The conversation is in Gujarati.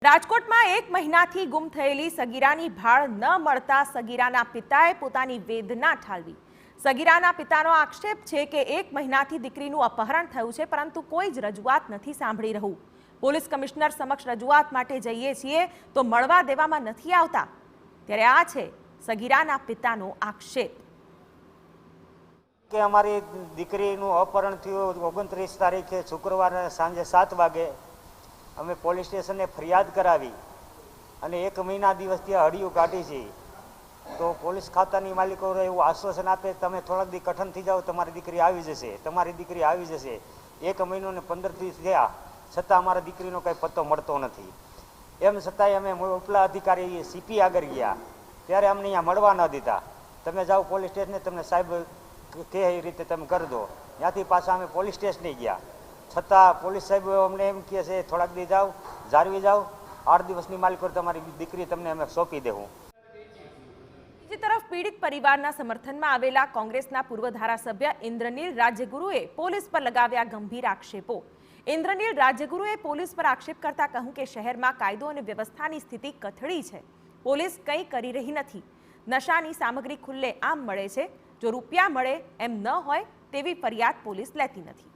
રાજકોટમાં 1 મહિનાથી ગુમ થયેલી સગીરાની ભાળ ન મળતા સગીરાના પિતાએ પોતાની વેદના ઠાલવી। સગીરાના પિતાનો આક્ષેપ છે કે 1 મહિનાથી દીકરીનું અપહરણ થયું છે, પરંતુ કોઈ જ રજૂઆત નથી સાંભળી રહ્યું। પોલીસ કમિશનર સમક્ષ રજૂઆત માટે જઈએ છીએ તો મળવા દેવામાં નથી આવતા। ત્યારે આ છે સગીરાના પિતાનો આક્ષેપ કે અમારી દીકરીનું અપહરણ થયું 29 તારીખે શુક્રવારે સાંજે 7 વાગે અમે પોલીસ સ્ટેશને ફરિયાદ કરાવી અને 1 મહિના દિવસથી હડિયું કાઢી છે। તો પોલીસ ખાતાની માલિકો એવું આશ્વાસન આપે તમે થોડાક દી કઠણ થઈ જાઓ, તમારી દીકરી આવી જશે, તમારી દીકરી આવી જશે। 1 મહિનો ને 15 દિવસ થયા છતાં અમારા દીકરીનો કંઈ પત્તો મળતો નથી। એમ છતાંય અમે ઉપલા અધિકારી સીપી આગળ ગયા ત્યારે અમને અહીંયા મળવા ન દીધા। તમે જાઓ પોલીસ સ્ટેશને, તમને સાહેબ કે એ રીતે તમે કરી દો। ત્યાંથી પાછા અમે પોલીસ સ્ટેશને ગયા છતાં પોલીસ સાહેબ અમને એમ કહે છે થોડાક દી જાઓ, જાળવી જાઓ, 8 દિવસની માલિકો તમારી દીકરી તમને અમે સોંપી દેવું। બીજી તરફ પીડિત પરિવારના સમર્થનમાં આવેલા કોંગ્રેસના પૂર્વ ધારાસભ્ય ઇન્દ્રનીલ રાજ્યગુરુએ પોલીસ પર લગાવ્યા ગંભીર આક્ષેપો। ઇન્દ્રનીલ રાજ્યગુરુએ પોલીસ પર આક્ષેપ કરતા કહ્યું કે શહેરમાં કાયદો અને વ્યવસ્થાની સ્થિતિ કથળી છે, પોલીસ કંઈ કરી રહી નથી। નશાની સામગ્રી ખુલ્લે આમ મળે છે, જો રૂપિયા મળે એમ ન હોય તેવી ફરિયાદ પોલીસ લેતી નથી।